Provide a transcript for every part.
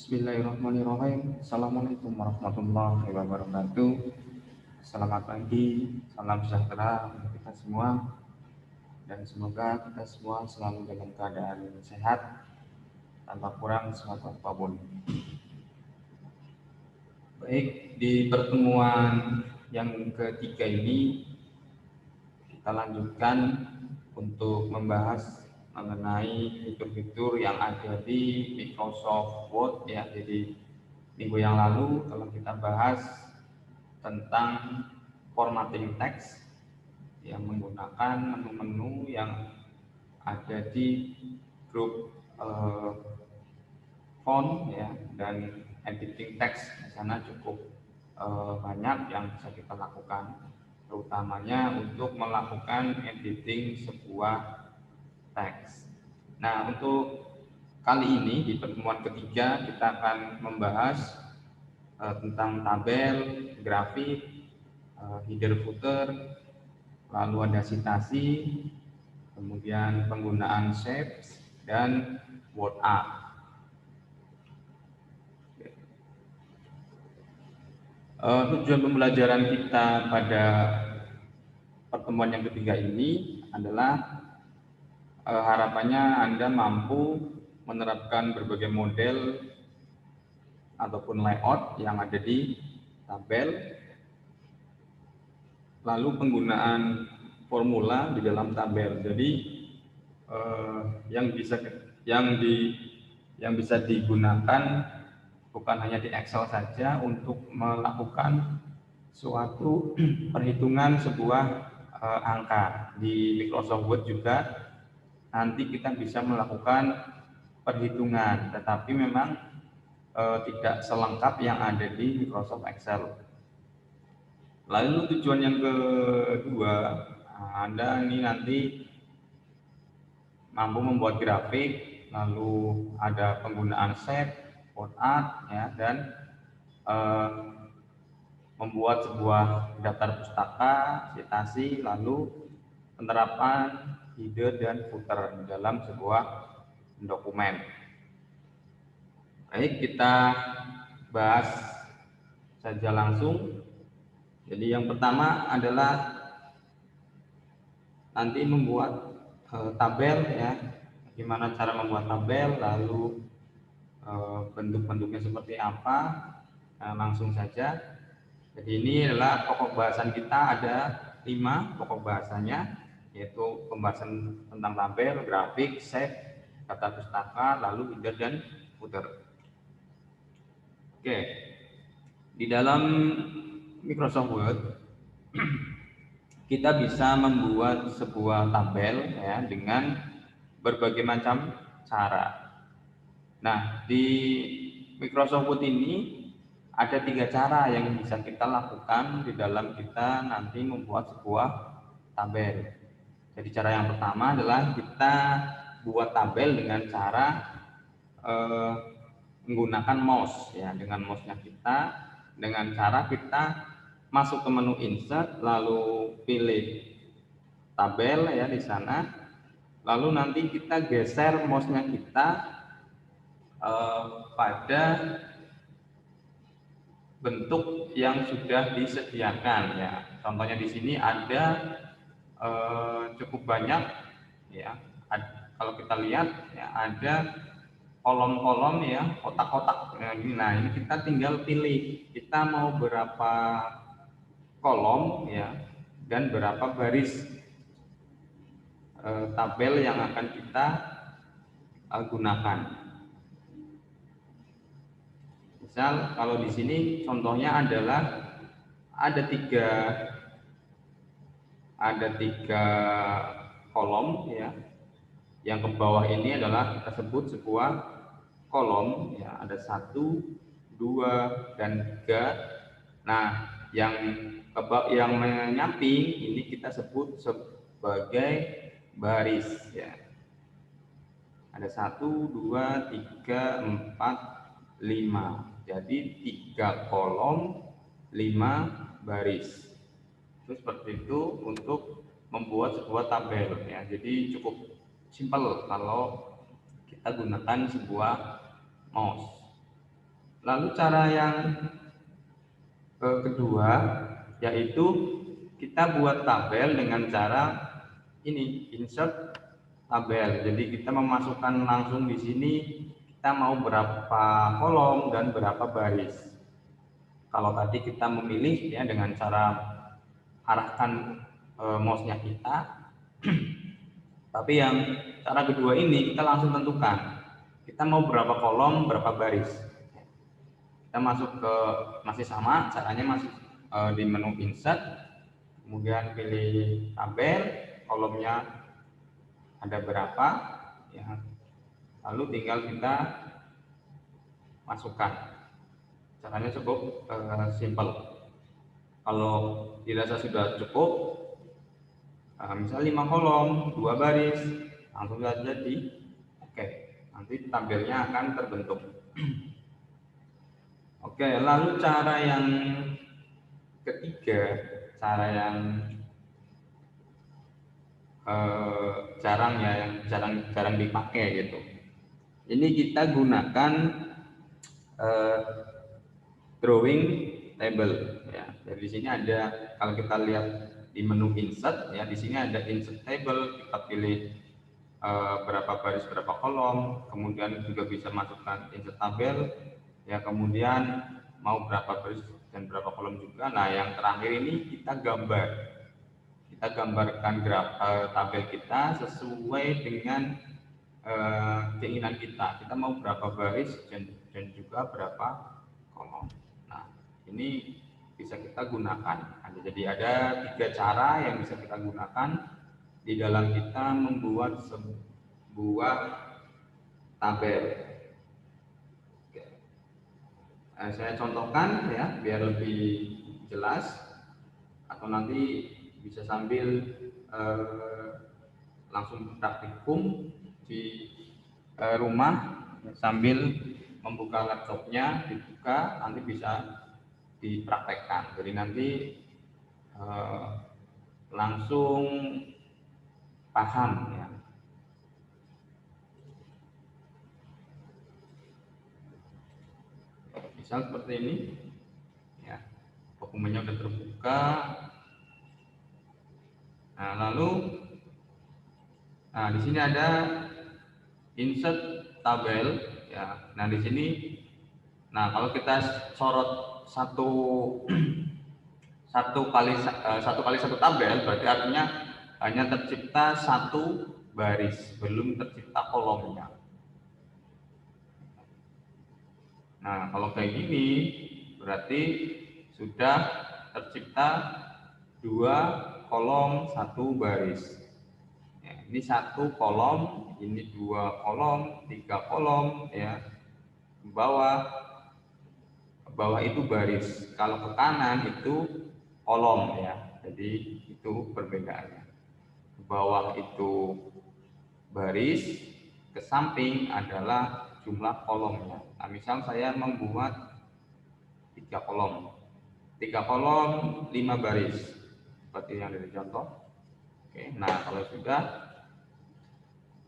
Bismillahirrahmanirrahim. Assalamualaikum warahmatullahi wabarakatuh. Selamat pagi, salam sejahtera untuk kita semua, dan semoga kita semua selalu dalam keadaan sehat tanpa kurang suatu apapun. Baik, di pertemuan yang ketiga ini kita lanjutkan untuk membahas mengenai fitur-fitur yang ada di Microsoft Word ya. Jadi minggu yang lalu kalau kita bahas tentang formatting teks yang menggunakan menu-menu yang ada di grup font ya, dan editing teks di sana cukup banyak yang bisa kita lakukan, terutamanya untuk melakukan editing sebuah teks. Nah, untuk kali ini di pertemuan ketiga kita akan membahas tentang tabel, grafik, header footer, lalu ada citasi, kemudian penggunaan shapes dan word art. Tujuan pembelajaran kita pada pertemuan yang ketiga ini adalah harapannya Anda mampu menerapkan berbagai model ataupun layout yang ada di tabel, lalu penggunaan formula di dalam tabel. Jadi yang bisa digunakan bukan hanya di Excel saja untuk melakukan suatu perhitungan sebuah angka. Di Microsoft Word juga nanti kita bisa melakukan perhitungan, tetapi memang tidak selengkap yang ada di Microsoft Excel. Lalu tujuan yang kedua, Anda ini nanti mampu membuat grafik, lalu ada penggunaan shape, word art, ya, dan membuat sebuah daftar pustaka, citasi, lalu penerapan header dan footer di dalam sebuah dokumen. Baik, kita bahas saja langsung. Jadi yang pertama adalah nanti membuat tabel ya. Bagaimana cara membuat tabel, lalu bentuk-bentuknya seperti apa. Langsung saja. Jadi ini adalah pokok bahasan kita, ada 5 pokok bahasanya, yaitu pembahasan tentang tabel, grafik, shape, daftar pustaka, lalu header dan footer. Oke, di dalam Microsoft Word kita bisa membuat sebuah tabel ya dengan berbagai macam cara. Nah, di Microsoft Word ini ada 3 cara yang bisa kita lakukan di dalam kita nanti membuat sebuah tabel. Jadi cara yang pertama adalah kita buat tabel dengan cara menggunakan mouse ya, dengan mouse-nya kita, dengan cara kita masuk ke menu insert, lalu pilih tabel ya di sana, lalu nanti kita geser mouse-nya kita pada bentuk yang sudah disediakan ya. Contohnya di sini ada cukup banyak ya. Kalau kita lihat ya, ada kolom-kolom ya, kotak-kotak. Nah, ini kita tinggal pilih kita mau berapa kolom ya, dan berapa baris tabel yang akan kita gunakan. Misal kalau di sini contohnya adalah ada tiga kolom ya. Yang ke bawah ini adalah kita sebut sebuah kolom ya, ada 1, 2, dan 3. Nah, yang menyamping ini kita sebut sebagai baris ya. Ada 1, 2, 3, 4, 5. Jadi 3 kolom, 5 baris. Itu seperti itu untuk membuat sebuah tabel ya. Jadi cukup simpel kalau kita gunakan sebuah mouse. Lalu cara yang kedua yaitu kita buat tabel dengan cara ini, insert tabel. Jadi kita memasukkan langsung di sini kita mau berapa kolom dan berapa baris. Kalau tadi kita memilih ya dengan cara arahkan mouse-nya kita, tapi yang cara kedua ini kita langsung tentukan kita mau berapa kolom, berapa baris. Kita masuk ke, masih sama caranya, masih di menu insert, kemudian pilih tabel, kolomnya ada berapa ya, lalu tinggal kita masukkan. Caranya cukup simple. Kalau dirasa sudah cukup, misal 5 kolom 2 baris, langsung saja di oke, nanti tabelnya akan terbentuk. Oke, lalu cara yang ketiga, cara yang jarang dipakai gitu. Ini kita gunakan drawing table ya. Dari sini ada, kalau kita lihat di menu insert ya, di sini ada insert table, kita pilih berapa baris berapa kolom, kemudian juga bisa masukkan insert tabel ya, kemudian mau berapa baris dan berapa kolom juga. Nah, yang terakhir ini kita gambarkan tabel kita sesuai dengan keinginan kita. Kita mau berapa baris dan juga berapa kolom. Nah, ini bisa kita gunakan. Jadi ada 3 cara yang bisa kita gunakan di dalam kita membuat sebuah tabel. Oke. Saya contohkan ya biar lebih jelas, atau nanti bisa sambil langsung praktikum di rumah sambil membuka laptopnya, dibuka, nanti bisa dipraktekkan. Jadi nanti langsung paham ya. Misal seperti ini ya, dokumennya sudah terbuka. Nah, lalu di sini ada insert tabel ya. Nah, di sini, nah kalau kita sorot satu kali satu tabel, berarti artinya hanya tercipta satu baris, belum tercipta kolomnya. Nah, kalau kayak gini berarti sudah tercipta 2 kolom 1 baris. Ya, ini 1 kolom, ini 2 kolom, 3 kolom ya. Ke bawah itu baris. Kalau ke kanan itu kolom ya. Jadi itu perbedaannya. Ke bawah itu baris, ke samping adalah jumlah kolomnya. Nah, misal saya membuat 3 kolom, 5 baris, seperti yang dari contoh. Oke, nah kalau sudah,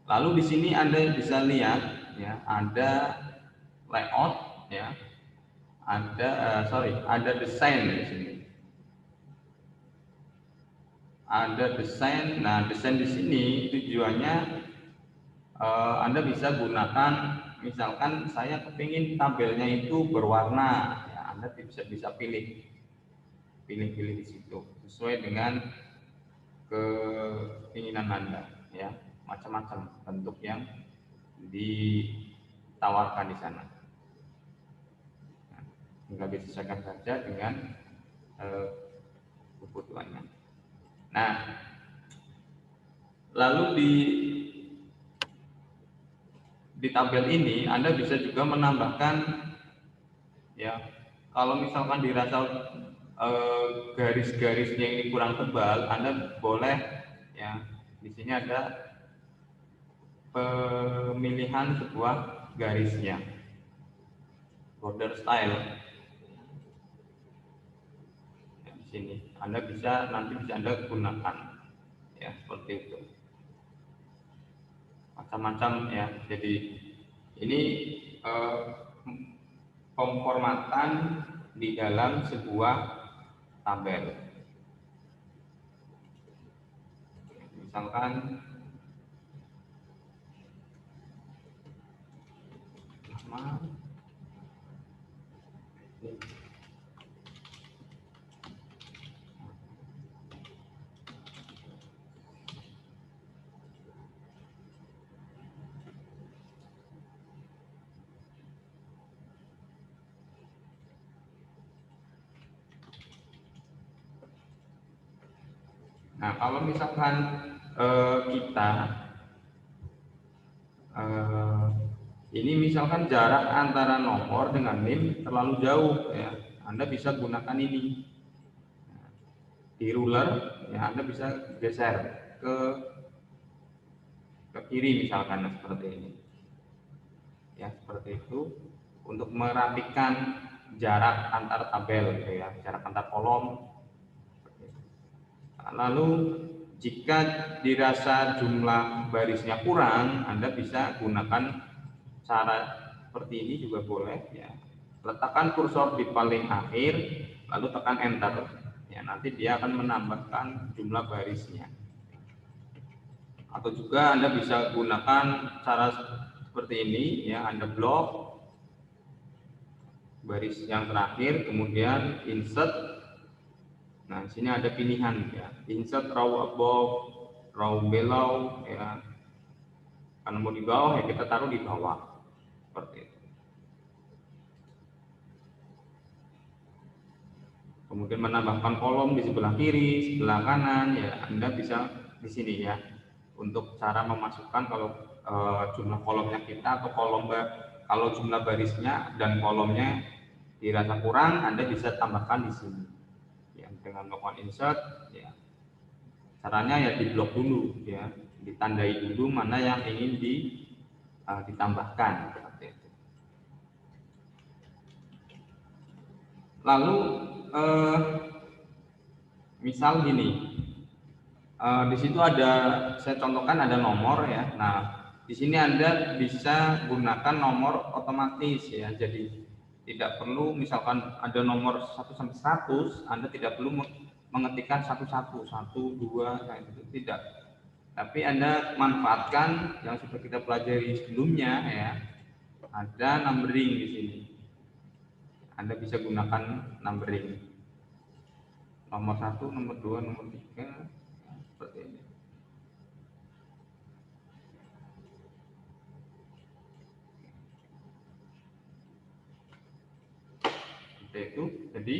lalu di sini Anda bisa lihat ya, ada layout ya, ada desain di sini. Ada desain. Nah, desain di sini tujuannya Anda bisa gunakan, misalkan saya kepingin tabelnya itu berwarna, ya, Anda bisa pilih di situ sesuai dengan keinginan Anda ya, macam-macam bentuk yang ditawarkan di sana. Nah, tinggal disesuaikan saja dengan kebutuhannya. Nah, lalu di tabel ini Anda bisa juga menambahkan ya, kalau misalkan dirasa garis-garisnya ini kurang tebal, Anda boleh ya, di sini ada pemilihan sebuah garisnya, border style ya, di sini Anda nanti bisa Anda gunakan ya, seperti itu, macam-macam ya. Jadi ini pemformatan di dalam sebuah tabel. Misalkan nama Nah, kalau misalkan kita ini misalkan jarak antara nomor dengan NIM terlalu jauh, ya, Anda bisa gunakan ini di ruler, ya, Anda bisa geser ke kiri misalkan seperti ini, ya, seperti itu untuk merapikan jarak antar tabel, gitu ya, jarak antar kolom. Lalu jika dirasa jumlah barisnya kurang, Anda bisa gunakan cara seperti ini juga boleh, ya. Letakkan kursor di paling akhir, lalu tekan enter, ya, nanti dia akan menambahkan jumlah barisnya. Atau juga Anda bisa gunakan cara seperti ini, ya, Anda blok baris yang terakhir, kemudian insert. Nah, sini ada pilihan, ya, insert row above, row below, ya. Kalau mau di bawah, ya kita taruh di bawah seperti itu. Kemudian menambahkan kolom di sebelah kiri, sebelah kanan, ya Anda bisa di sini, ya, untuk cara memasukkan kalau jumlah kolomnya kita atau kalau jumlah barisnya dan kolomnya dirasa kurang, Anda bisa tambahkan di sini, ya, dengan melakukan insert, ya. Caranya ya diblok dulu, ya, ditandai dulu mana yang ingin ditambahkan seperti itu. Lalu misal gini, di situ ada, saya contohkan ada nomor, ya. Nah, di sini Anda bisa gunakan nomor otomatis, ya. Jadi tidak perlu, misalkan ada nomor 1 sampai 100, Anda tidak perlu mengetikkan 1, 2, nah, itu tidak. Tapi Anda manfaatkan yang sudah kita pelajari sebelumnya, ya. Ada numbering di sini. Anda bisa gunakan numbering. Nomor 1, nomor 2, nomor 3, seperti ini. Seperti itu. Jadi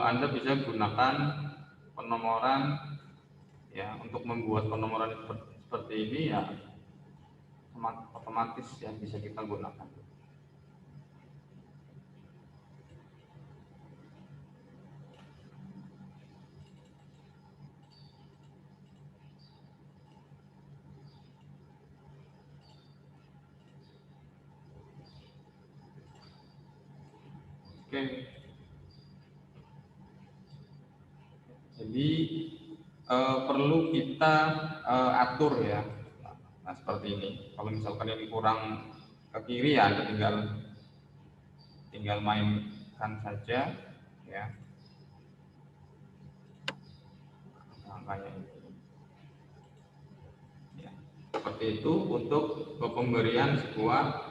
Anda bisa gunakan penomoran, ya, untuk membuat penomoran seperti ini, ya, otomatis, ya, bisa kita gunakan. Oke. Jadi perlu kita atur, ya. Nah, seperti ini. Kalau misalkan ini kurang ke kiri, ya, Anda tinggal mainkan saja, ya, angkanya ini. Ya, seperti itu untuk pemberian sebuah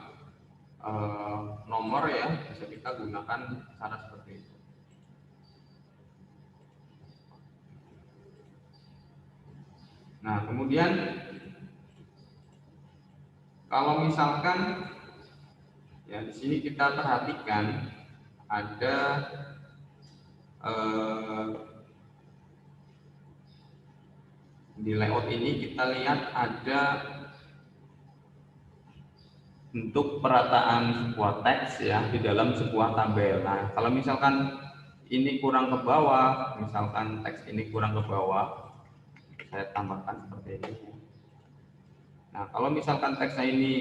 nomor, ya, bisa kita gunakan cara seperti itu. Nah, kemudian kalau misalkan, ya, di sini kita perhatikan ada di layout ini kita lihat ada bentuk perataan sebuah teks, ya, di dalam sebuah tabel. Nah, kalau misalkan ini kurang ke bawah, misalkan teks ini kurang ke bawah, saya tambahkan seperti ini. Nah, kalau misalkan teksnya ini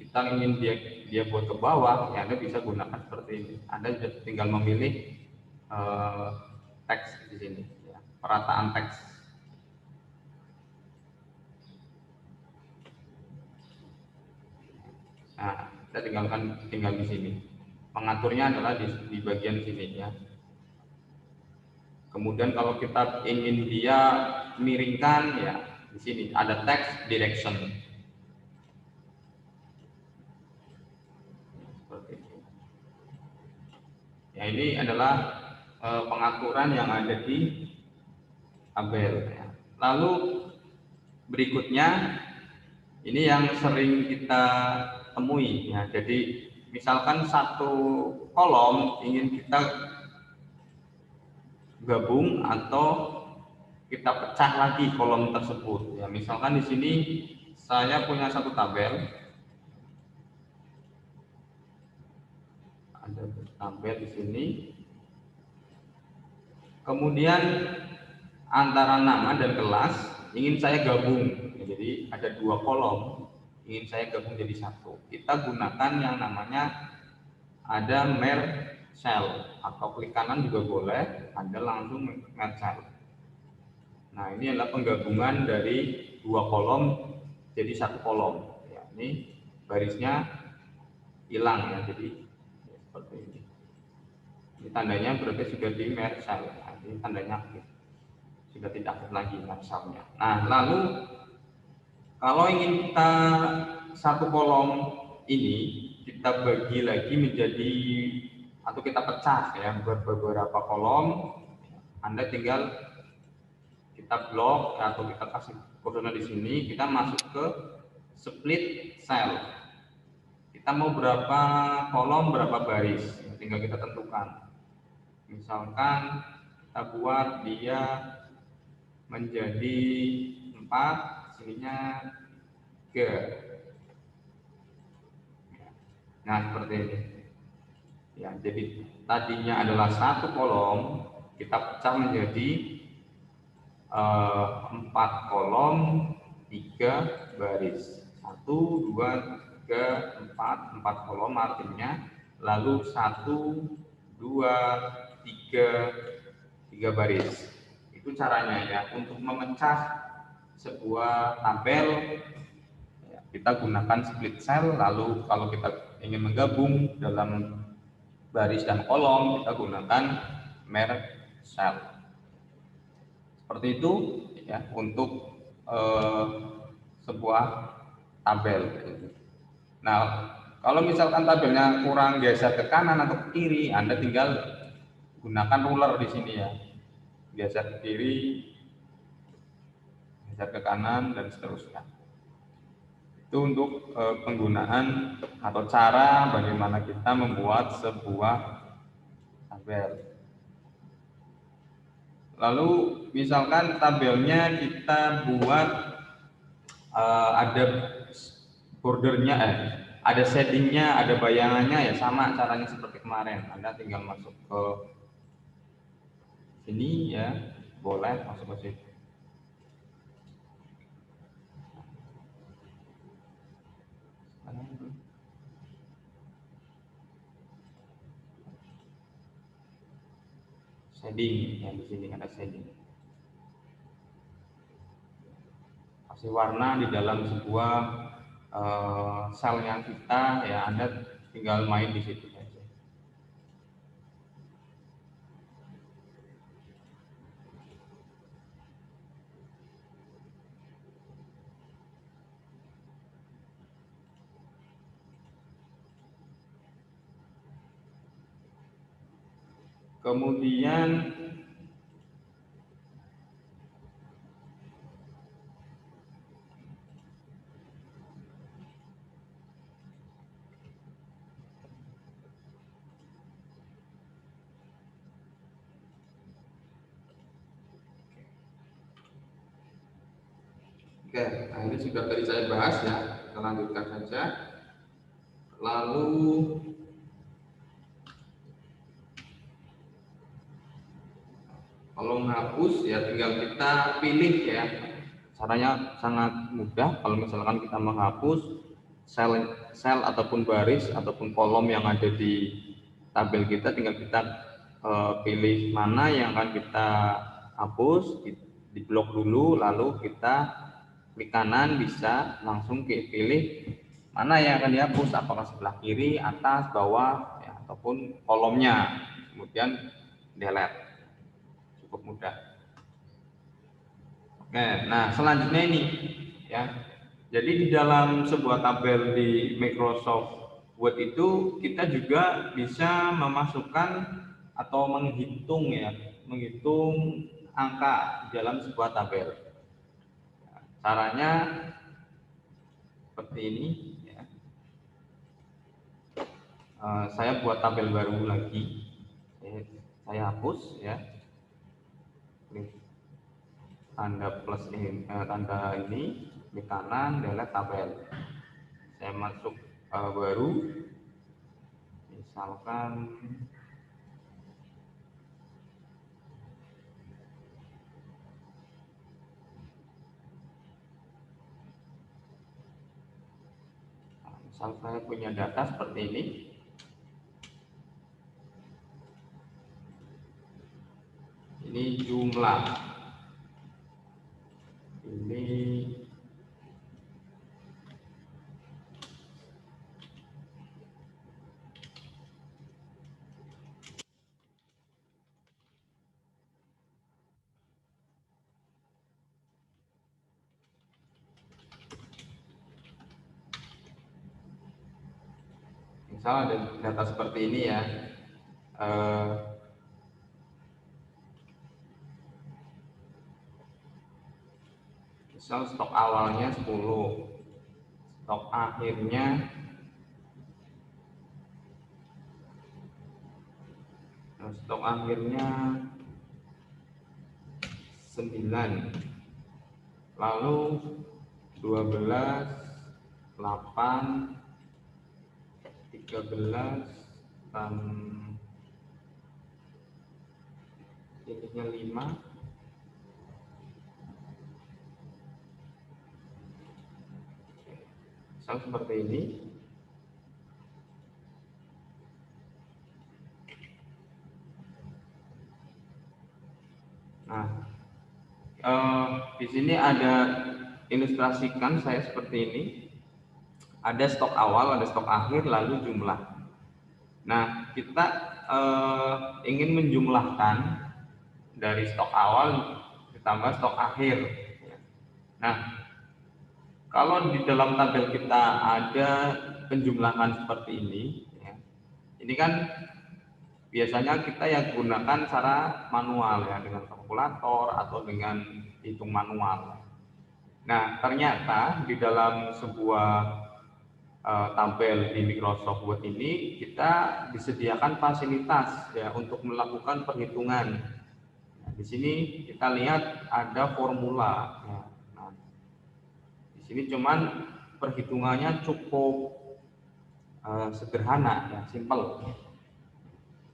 kita ingin dia buat ke bawah, ya, Anda bisa gunakan seperti ini. Anda tinggal memilih teks di sini, ya, perataan teks. Nah, saya tinggal di sini. mengaturnya adalah di bagian sini ya. Kemudian kalau kita ingin dia miringkan ya di sini ada text direction. Seperti itu. Ya ini adalah pengaturan yang ada di tabel. Ya. Lalu berikutnya ini yang sering kita temui ya. Jadi misalkan satu kolom ingin kita gabung atau kita pecah lagi kolom tersebut. Ya, misalkan di sini saya punya satu tabel. Ada tabel di sini. Kemudian antara nama dan kelas ingin saya gabung. Ya, jadi ada dua kolom ingin saya gabung jadi satu. Kita gunakan yang namanya ada merge cell atau klik kanan juga boleh, ada langsung merge cell. Nah ini adalah penggabungan dari dua kolom jadi satu kolom. Ya, ini barisnya hilang ya, jadi ya, seperti ini. Ini tandanya berarti sudah di merge cell. Nah, ini tandanya aktif, sudah tidak aktif lagi merge cell-nya. Nah lalu kalau ingin kita satu kolom ini kita bagi lagi menjadi atau kita pecah ya beberapa kolom, Anda tinggal kita blok atau kita kasih kodenya di sini, kita masuk ke split cell. Kita mau berapa kolom, berapa baris, tinggal kita tentukan. Misalkan kita buat dia menjadi 4, sininya 3. Nah seperti ini. Ya, jadi tadinya adalah satu kolom, kita pecah menjadi 4 kolom, 3 baris. 1, 2, 3, 4 kolom artinya, lalu 1, 2, 3 baris. Itu caranya ya untuk memecah sebuah tabel. Ya, kita gunakan split cell. Lalu kalau kita ingin menggabung dalam baris dan kolom, kita gunakan merge cell. Seperti itu ya untuk sebuah tabel. Nah, kalau misalkan tabelnya kurang geser ke kanan atau ke kiri, Anda tinggal gunakan ruler di sini ya. Geser ke kiri, geser ke kanan dan seterusnya. Itu untuk penggunaan atau cara bagaimana kita membuat sebuah tabel. Lalu misalkan tabelnya kita buat ada bordernya, ada shadingnya, ada bayangannya ya sama caranya seperti kemarin. Anda tinggal masuk ke sini ya, boleh masuk ke situ. Shading yang di sini ada shading. Kasih warna di dalam sebuah sel yang kita ya, Anda tinggal main di situ saja. Kemudian oke, nah ini sudah tadi saya bahas ya, kita lanjutkan saja. Lalu kalau menghapus ya tinggal kita pilih ya. Caranya sangat mudah. Kalau misalkan kita menghapus sel ataupun baris ataupun kolom yang ada di tabel kita, tinggal kita pilih mana yang akan kita hapus, di blok dulu, lalu kita klik kanan bisa langsung pilih mana yang akan dihapus, apakah sebelah kiri, atas, bawah, ya, ataupun kolomnya, kemudian delete. Cukup mudah. Oke, nah selanjutnya ini ya. Jadi di dalam sebuah tabel di Microsoft Word itu kita juga bisa memasukkan atau menghitung ya, menghitung angka di dalam sebuah tabel. Caranya seperti ini ya. Saya buat tabel baru lagi. Saya hapus ya. Klik tanda plus ini, tanda ini di kanan, delete tabel. Saya masuk baru, misalkan misal saya punya data seperti ini. Ini jumlah. Ini misal ada data seperti ini ya. Misal stok awalnya 10, stok akhirnya 9, lalu 12, 8, 13, dan ininya 5, misal seperti ini. Nah, di sini ada ilustrasikan saya seperti ini. Ada stok awal, ada stok akhir, lalu jumlah. Nah, kita ingin menjumlahkan dari stok awal ditambah stok akhir. Nah, kalau di dalam tabel kita ada penjumlahan seperti ini, ya, ini kan biasanya kita ya gunakan cara manual ya, dengan kalkulator atau dengan hitung manual. Nah, ternyata di dalam sebuah tabel di Microsoft Word ini kita disediakan fasilitas ya untuk melakukan perhitungan. Nah, di sini kita lihat ada formula. Ya. Nah, di sini cuman perhitungannya cukup sederhana ya, simple.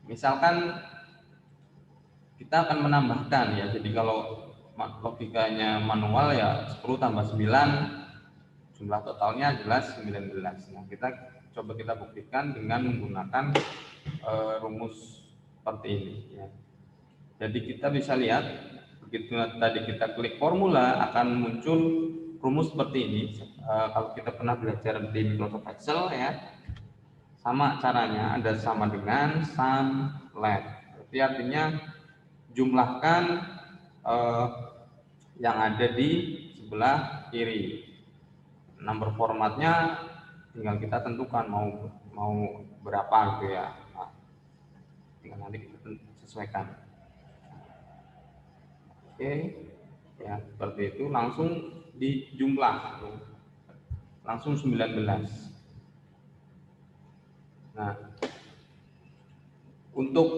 Misalkan kita akan menambahkan ya, jadi kalau logikanya manual ya 10 tambah 9, jumlah totalnya jelas 19. Nah, kita buktikan dengan menggunakan rumus seperti ini ya. Jadi kita bisa lihat begitu tadi kita klik formula akan muncul rumus seperti ini. Kalau kita pernah belajar di Microsoft Excel ya, sama caranya, ada sama dengan sum left. Berarti artinya jumlahkan yang ada di sebelah kiri. Number formatnya tinggal kita tentukan mau berapa gitu ya. Nah, tinggal nanti kita sesuaikan. Oke, ya seperti itu, langsung dijumlah, langsung 19. Nah, untuk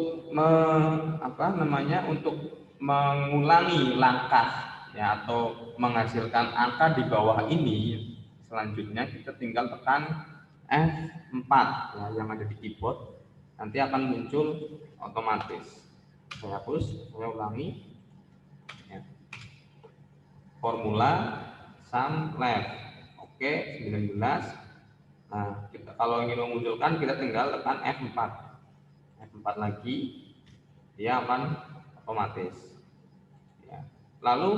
untuk mengulangi langkah ya atau menghasilkan angka di bawah ini, selanjutnya kita tinggal tekan F4 ya, yang ada di keyboard, nanti akan muncul otomatis. Saya hapus, saya ulangi ya. Formula sum left, oke, 19. Nah, kalau ingin memunculkan kita tinggal tekan F4 lagi, dia akan otomatis ya. Lalu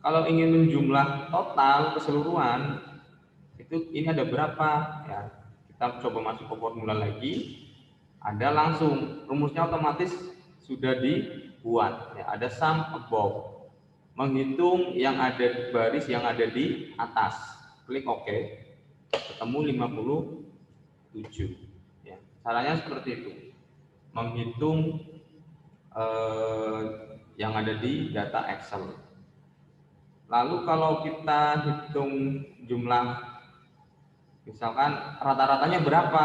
kalau ingin menjumlah total keseluruhan itu, ini ada berapa ya, kita coba masuk ke formula lagi, ada langsung rumusnya otomatis sudah dibuat ya, ada sum above, menghitung yang ada baris yang ada di atas, klik OK, ketemu 57 ya. Caranya seperti itu, menghitung yang ada di data Excel. Lalu kalau kita hitung jumlah, misalkan rata-ratanya berapa?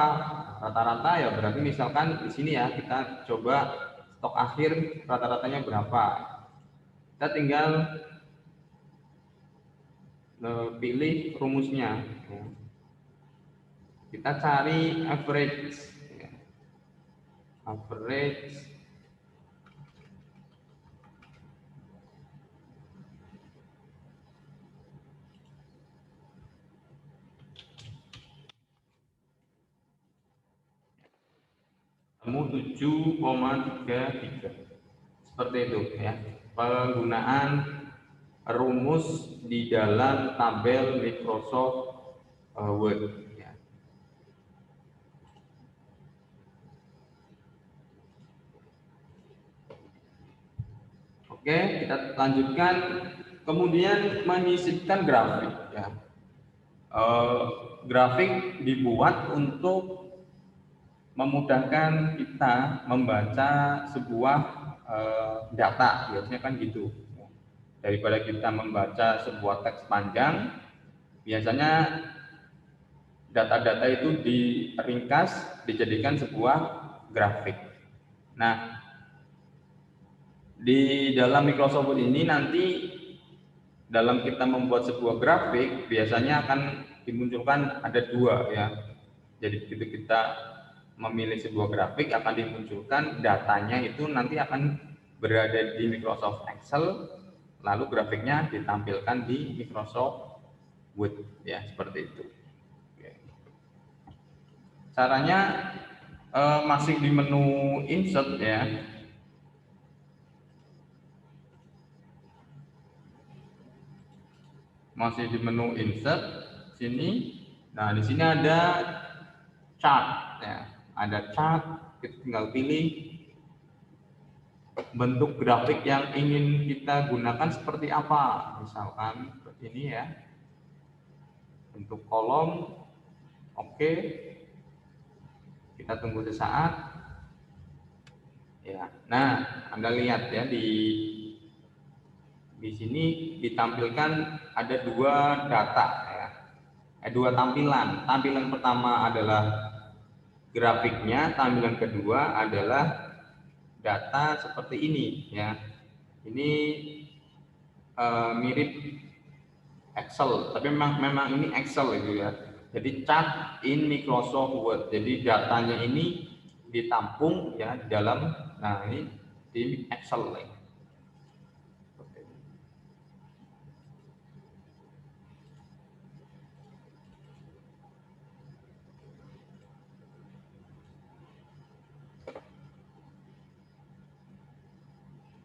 Rata-rata ya berarti misalkan di sini ya kita coba stok akhir rata-ratanya berapa. Kita tinggal pilih rumusnya. Kita cari average. Average temu 7,33 seperti itu ya, penggunaan rumus di dalam tabel Microsoft Word ya. Oke, kita lanjutkan, kemudian menyisipkan grafik ya. Grafik dibuat untuk memudahkan kita membaca sebuah data, biasanya kan gitu. Daripada kita membaca sebuah teks panjang, biasanya data-data itu diringkas, dijadikan sebuah grafik. Nah, di dalam Microsoft Word ini nanti dalam kita membuat sebuah grafik biasanya akan dimunculkan ada dua ya. Jadi ketika kita memilih sebuah grafik akan dimunculkan datanya itu nanti akan berada di Microsoft Excel, lalu grafiknya ditampilkan di Microsoft Word ya, seperti itu. Caranya masih di menu insert ya. Masih di menu insert sini. Nah, di sini ada chart ya. Ada chart, kita tinggal pilih bentuk grafik yang ingin kita gunakan seperti apa. Misalkan seperti ini ya. Bentuk kolom. Oke. Kita tunggu sesaat. Ya. Nah, Anda lihat ya di sini ditampilkan ada dua data ya. Dua tampilan. Tampilan pertama adalah grafiknya, tampilan kedua adalah data seperti ini ya. Ini mirip Excel, tapi memang ini Excel itu ya. Jadi chart in Microsoft Word. Jadi datanya ini ditampung ya di dalam, nah ini di Excel ya.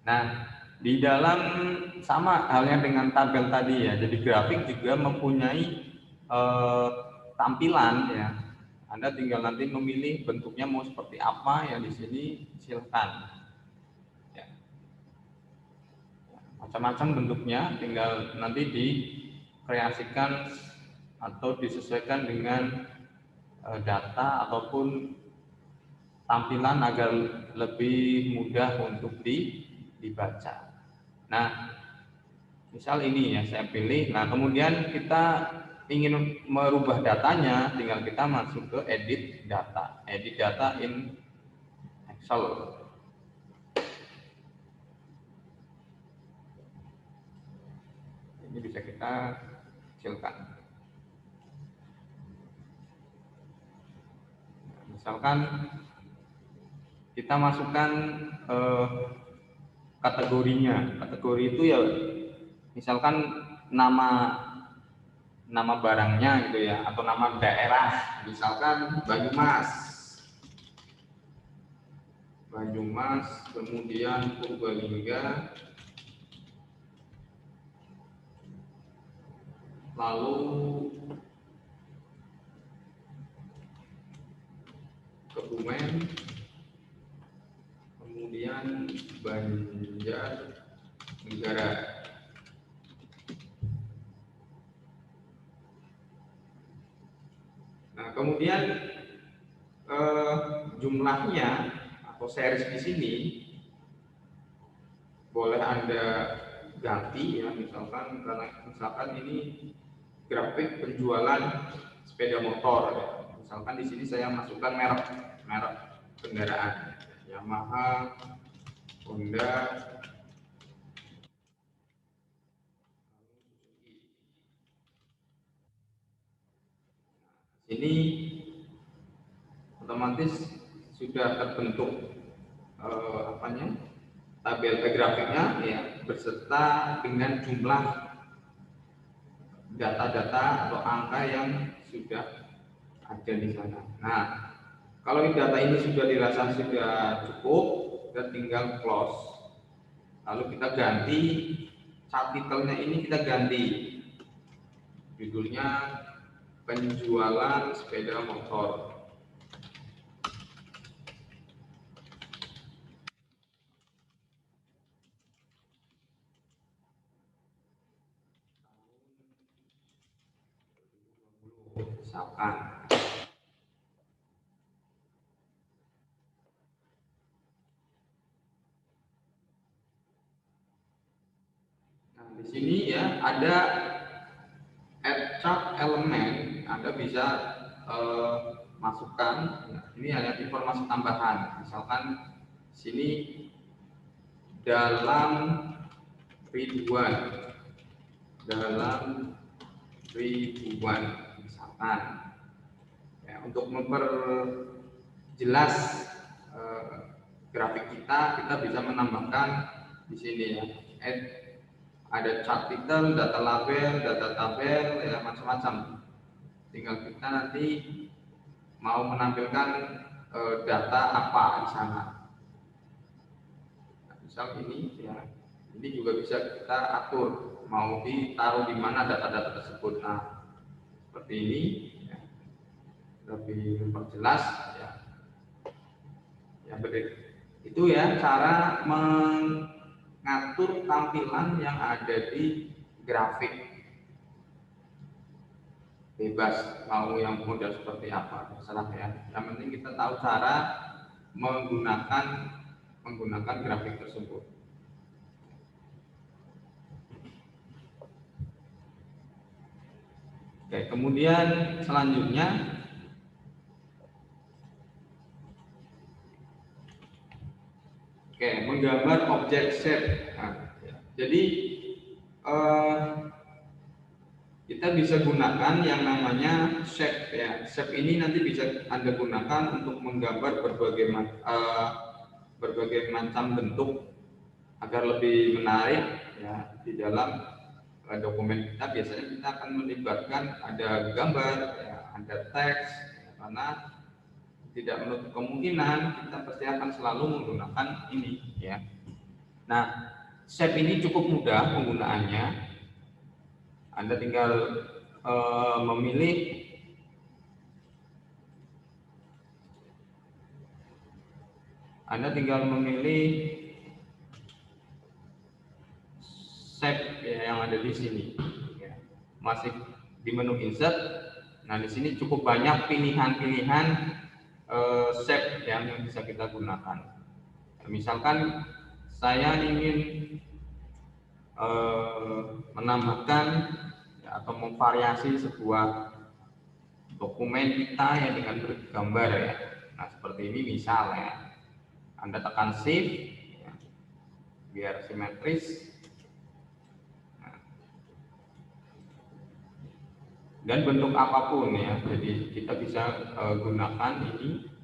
Nah, di dalam sama halnya dengan tabel tadi ya. Jadi grafik juga mempunyai tampilan ya. Anda tinggal nanti memilih bentuknya mau seperti apa ya, di sini silakan. Ya. Macam-macam bentuknya, tinggal nanti dikreasikan atau disesuaikan dengan data ataupun tampilan agar lebih mudah untuk dibaca. Nah, misal ini ya saya pilih. Nah, kemudian kita ingin merubah datanya, tinggal kita masuk ke edit data in Excel. Ini bisa kita kecilkan. Misalkan kita masukkan kategorinya. Kategori itu ya misalkan nama barangnya gitu ya, atau nama daerah, misalkan Banyumas, kemudian Purbalingga, lalu Kebumen, kemudian Banjarnegara. Nah, kemudian jumlahnya atau series di sini boleh Anda ganti ya, misalkan ini grafik penjualan sepeda motor ya. Misalkan di sini saya masukkan merek kendaraan Yamaha, Honda, ini otomatis sudah terbentuk tabel grafiknya ya, beserta dengan jumlah data-data atau angka yang sudah ada di sana. Nah, kalau data ini sudah dirasa sudah cukup, kita tinggal close. Lalu kita ganti subtitlenya, ini kita ganti judulnya penjualan sepeda motor. Misalkan di sini ya ada add chart element, Anda bisa masukkan. Ini ada informasi tambahan. Misalkan sini dalam ribuan misalkan ya, untuk memperjelas grafik kita bisa menambahkan di sini ya, ada chart title, data label, data tabel, ya macam-macam. Tinggal kita nanti mau menampilkan data apa di sana. Nah, misal ini ya, ini juga bisa kita atur mau ditaruh di mana data-data tersebut. Nah, seperti ini ya, lebih memperjelas ya. Ya betul. Itu ya cara mengatur tampilan yang ada di grafik. Bebas mau yang model seperti apa, terserah ya. Yang penting kita tahu cara menggunakan grafik tersebut. Oke, kemudian selanjutnya menggambar objek shape. Nah, ya. Jadi kita bisa gunakan yang namanya shape ya. Shape ini nanti bisa Anda gunakan untuk menggambar berbagai macam bentuk agar lebih menarik ya. Di dalam dokumen kita biasanya kita akan melibatkan ada gambar ya, ada teks ya, karena tidak menutup kemungkinan kita pasti akan selalu menggunakan ini ya. Nah, shape ini cukup mudah penggunaannya. Anda tinggal memilih shape ya, yang ada di sini. Ya. Masih di menu insert. Nah, di sini cukup banyak pilihan-pilihan shape yang bisa kita gunakan. Misalkan saya ingin menambahkan ya, atau memvariasi sebuah dokumen kita yang dengan bergambar ya. Nah, seperti ini misalnya Anda tekan shift ya, biar simetris. Nah, dan bentuk apapun ya, jadi kita bisa gunakan ini.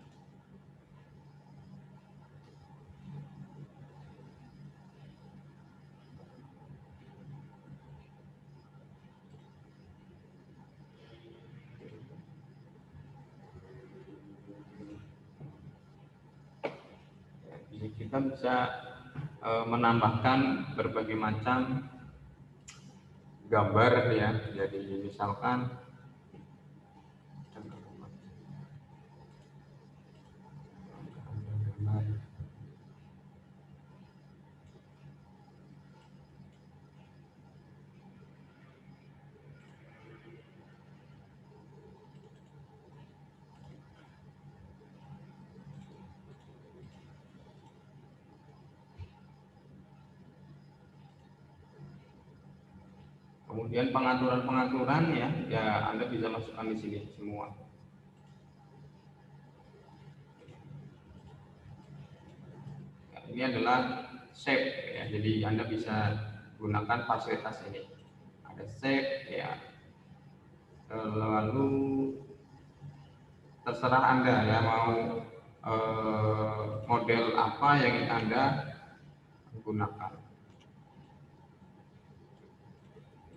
Kita bisa menambahkan berbagai macam gambar ya. Jadi misalkan Kemudian pengaturan-pengaturan ya Anda bisa masukkan di sini semua. Ya, ini adalah shape ya, jadi Anda bisa gunakan fasilitas ini. Ada shape ya. Lalu terserah Anda ya mau model apa yang ingin Anda gunakan.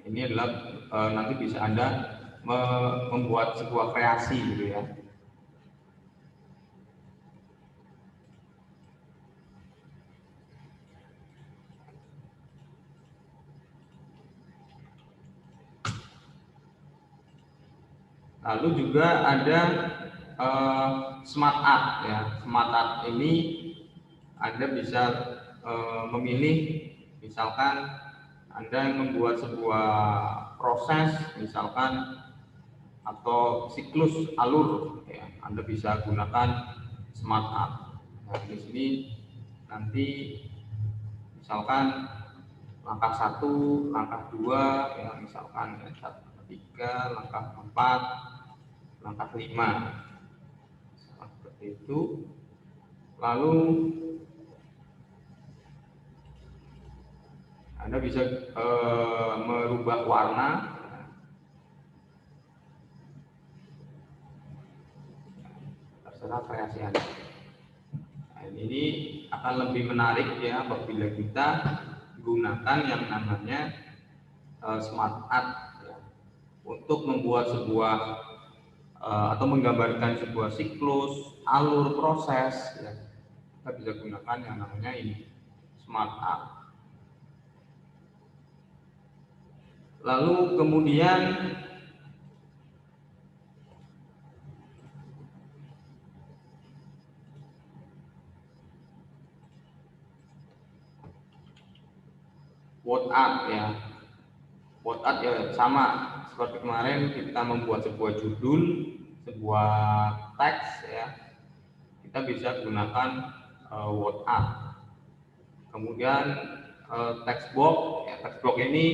Ini adalah nanti bisa Anda membuat sebuah kreasi gitu ya. Lalu juga ada smart art ya. Smart art ini Anda bisa memilih, misalkan Anda membuat sebuah proses misalkan atau siklus alur ya, Anda bisa gunakan smart art. Nah, di sini nanti misalkan langkah 1, langkah 2 ya, misalkan langkah 3, langkah 4, langkah 5 seperti itu. Lalu Anda bisa merubah warna, terserah kreasi Anda. Nah, ini akan lebih menarik ya apabila kita gunakan yang namanya smart art ya, untuk membuat sebuah atau menggambarkan sebuah siklus, alur proses ya. Kita bisa gunakan yang namanya ini smart art. Lalu kemudian word art ya. Word art ya sama seperti kemarin kita membuat sebuah judul, sebuah teks ya. Kita bisa gunakan word art. Kemudian text box ya, text box ini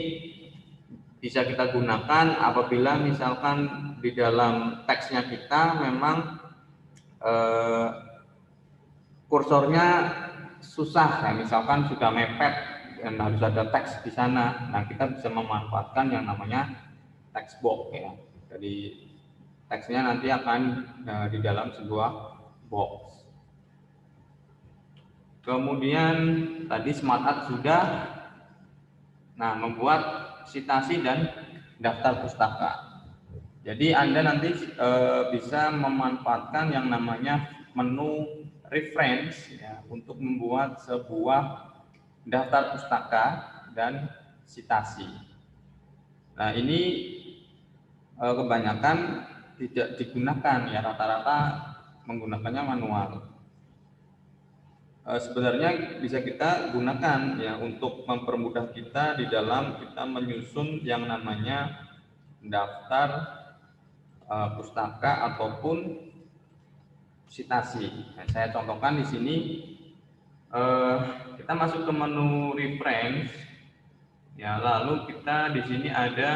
bisa kita gunakan apabila misalkan di dalam teksnya kita memang kursornya susah ya, misalkan sudah mepet dan harus ada teks di sana. Nah, kita bisa memanfaatkan yang namanya text box ya. Jadi teksnya nanti akan di dalam sebuah box. Kemudian tadi smart art sudah. Nah, membuat sitasi dan daftar pustaka. Jadi Anda nanti bisa memanfaatkan yang namanya menu reference ya, untuk membuat sebuah daftar pustaka dan sitasi. Nah, ini kebanyakan tidak digunakan ya, rata-rata menggunakannya manual. Sebenarnya bisa kita gunakan ya untuk mempermudah kita di dalam kita menyusun yang namanya daftar pustaka ataupun sitasi. Nah, saya contohkan di sini kita masuk ke menu reference ya, lalu kita di sini ada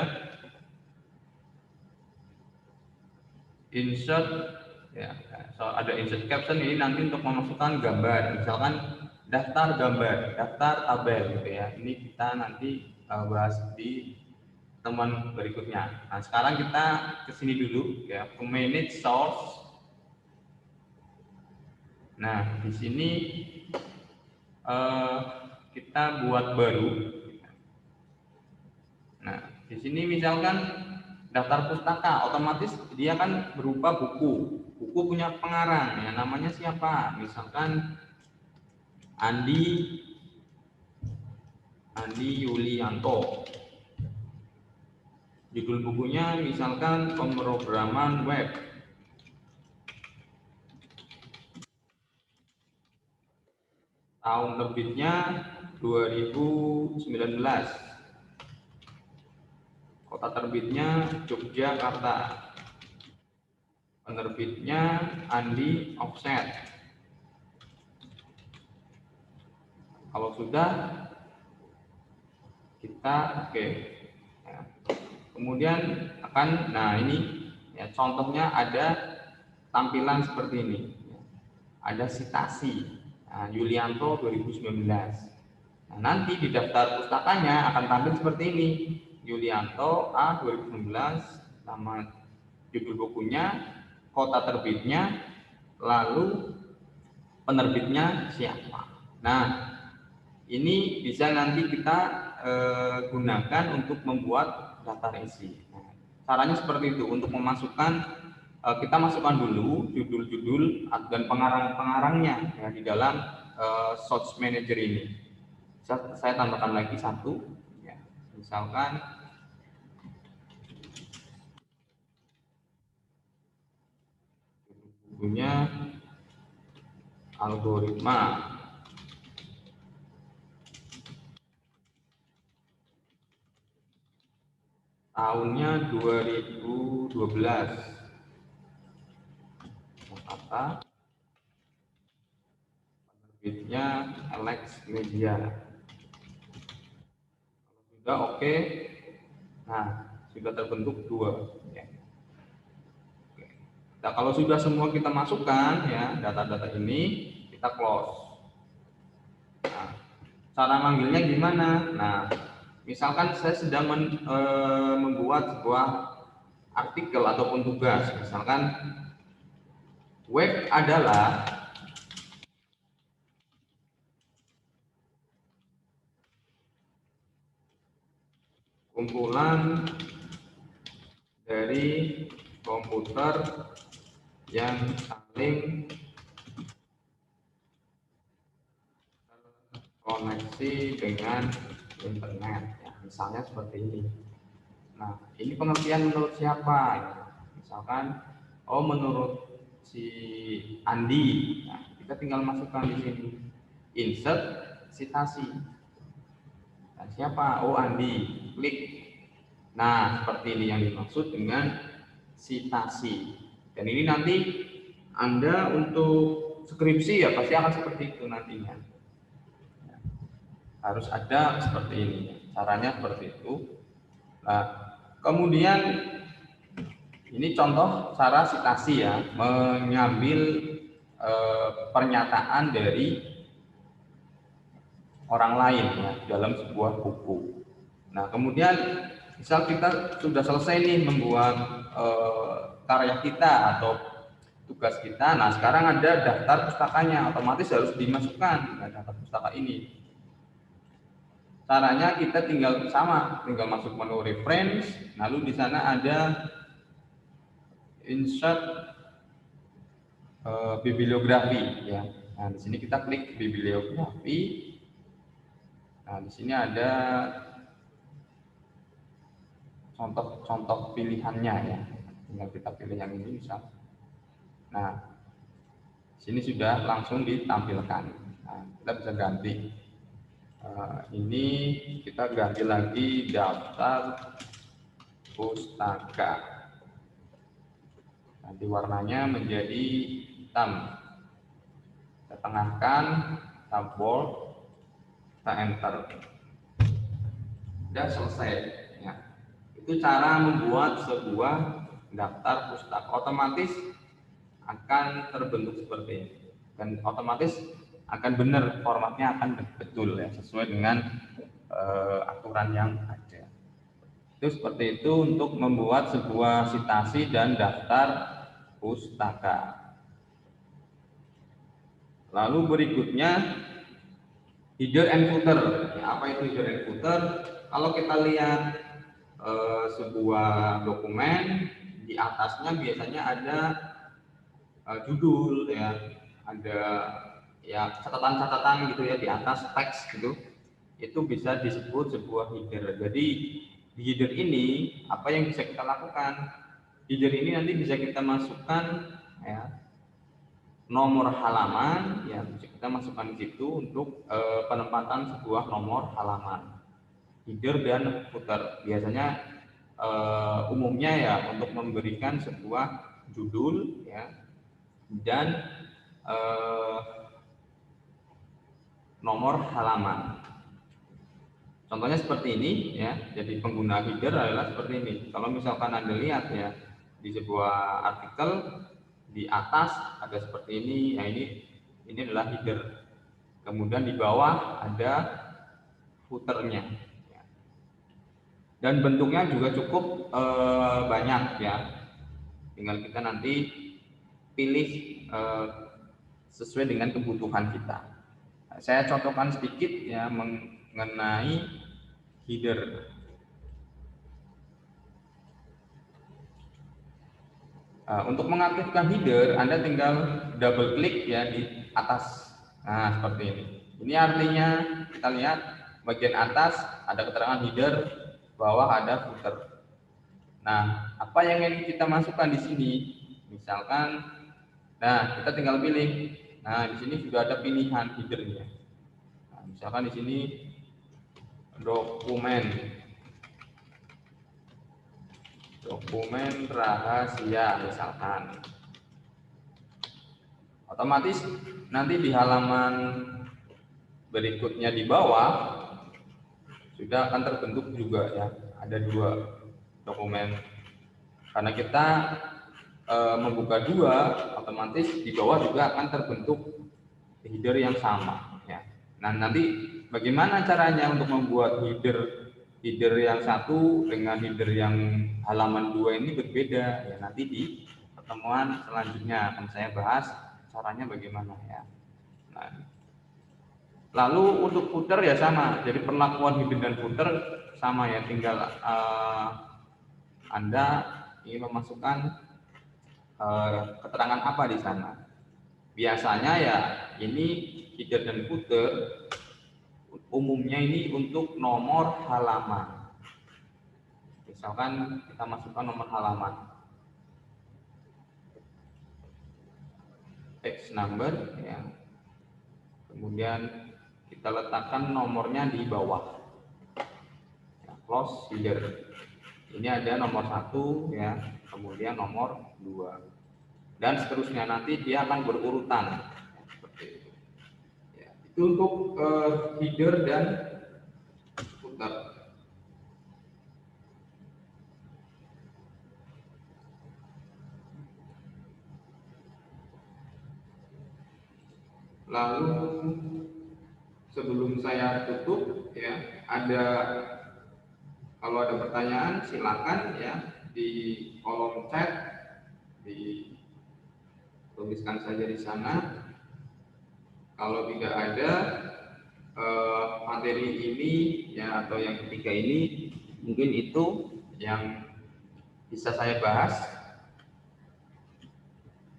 insert ya, ada insert caption. Ini nanti untuk memasukkan gambar, misalkan daftar gambar, daftar tabel gitu ya. Ini kita nanti bahas di teman berikutnya. Nah, sekarang kita ke sini dulu ya, ke manage source. Nah, di sini kita buat baru. Nah, di sini misalkan daftar pustaka, otomatis dia kan berupa buku. Buku punya pengarang ya, namanya siapa? Misalkan Andi Yulianto. Judul bukunya misalkan pemrograman web. Tahun terbitnya 2019. Kota terbitnya Yogyakarta. Penerbitnya Andi Offset. Kalau sudah kita oke. Ya. Kemudian nah ini ya, contohnya ada tampilan seperti ini. Ada sitasi, nah, Yulianto 2019. Nah, nanti di daftar pustakanya akan tampil seperti ini. Yulianto A 2019, nama judul bukunya, kota terbitnya, lalu penerbitnya siapa. Nah, ini bisa nanti kita gunakan untuk membuat daftar isi. Nah, caranya seperti itu. Untuk memasukkan, kita masukkan dulu judul-judul dan pengarang-pengarangnya ya, di dalam Search Manager ini. Saya tambahkan lagi satu, ya. Misalkan bukunya algoritma, tahunnya 2012, apa penerbitnya Alex Media. Sudah oke. Nah, sudah terbentuk 2 ya. Nah, kalau sudah semua kita masukkan ya data-data ini, kita close. Nah, cara manggilnya gimana? Nah, misalkan saya sedang membuat sebuah artikel ataupun tugas, misalkan web adalah kumpulan dari komputer yang saling terkoneksi dengan internet, ya, misalnya seperti ini. Nah, ini pengertian menurut siapa? Misalkan, oh menurut si Andi. Nah, kita tinggal masukkan di sini. Insert citasi. Nah, siapa? Oh Andi. Klik. Nah, seperti ini yang dimaksud dengan citasi. Dan ini nanti Anda untuk skripsi ya pasti akan seperti itu nantinya. Harus ada seperti ini. Caranya seperti itu. Nah, kemudian ini contoh cara citasi ya, mengambil pernyataan dari orang lain ya dalam sebuah buku. Nah, kemudian misal kita sudah selesai nih membuat karya kita atau tugas kita. Nah, sekarang ada daftar pustakanya, otomatis harus dimasukkan ke daftar pustaka ini. Caranya kita tinggal masuk menu reference, lalu di sana ada insert bibliografi ya. Nah, di sini kita klik bibliografi. Nah, di sini ada contoh-contoh pilihannya ya. Tinggal kita pilih yang ini misal. Nah, sini sudah langsung ditampilkan. Nah, kita bisa ganti. Ini kita ganti lagi daftar pustaka. Nanti warnanya menjadi hitam. Kita tengahkan, kita bold, kita enter. Sudah selesai. Ya. Itu cara membuat sebuah daftar pustaka. Otomatis akan terbentuk seperti ini. Dan otomatis akan benar, formatnya akan betul ya, sesuai dengan aturan yang ada. Itu seperti itu untuk membuat sebuah citasi dan daftar pustaka. Lalu berikutnya header and footer. Ya, apa itu header and footer? Kalau kita lihat sebuah dokumen, di atasnya biasanya ada judul ya, ada ya catatan-catatan gitu ya di atas teks gitu. Itu bisa disebut sebuah header. Jadi di header ini apa yang bisa kita lakukan? Header ini nanti bisa kita masukkan ya nomor halaman ya, bisa kita masukkan di situ untuk penempatan sebuah nomor halaman. Header dan footer biasanya umumnya ya untuk memberikan sebuah judul ya dan nomor halaman. Contohnya seperti ini ya. Jadi pengguna header adalah seperti ini. Kalau misalkan Anda lihat ya di sebuah artikel di atas ada seperti ini, ya ini adalah header. Kemudian di bawah ada footernya. Dan bentuknya juga cukup banyak ya. Tinggal kita nanti pilih sesuai dengan kebutuhan kita. Saya contohkan sedikit ya mengenai header. Untuk mengaktifkan header, Anda tinggal double klik ya di atas. Nah, seperti ini. Ini artinya kita lihat bagian atas ada keterangan header, bawah ada footer. Nah, apa yang ingin kita masukkan di sini? Misalkan, nah kita tinggal pilih. Nah, di sini sudah ada pilihan headernya. Nah, misalkan di sini dokumen rahasia misalkan. Otomatis nanti di halaman berikutnya di bawah sudah akan terbentuk juga ya, ada 2 dokumen. Karena kita membuka 2, otomatis di bawah juga akan terbentuk header yang sama ya. Nah, nanti bagaimana caranya untuk membuat header yang satu dengan header yang halaman 2 ini berbeda ya, nanti di pertemuan selanjutnya akan saya bahas caranya bagaimana ya. Nah, lalu untuk footer ya sama, jadi perlakuan header dan footer sama ya, tinggal Anda ingin memasukkan keterangan apa di sana. Biasanya ya ini header dan footer umumnya ini untuk nomor halaman. Misalkan kita masukkan nomor halaman, text number ya. Kemudian kita letakkan nomornya di bawah. Ya, close header. Ini ada nomor 1 ya, kemudian nomor 2. Dan seterusnya, nanti dia akan berurutan. Seperti itu. Ya, itu untuk header dan footer. Lalu sebelum saya tutup ya, kalau ada pertanyaan silakan ya di kolom chat, dituliskan saja di sana. Kalau tidak ada materi ini ya atau yang ketiga ini, mungkin itu yang bisa saya bahas.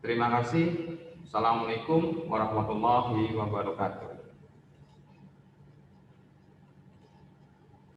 Terima kasih. Assalamualaikum warahmatullahi wabarakatuh.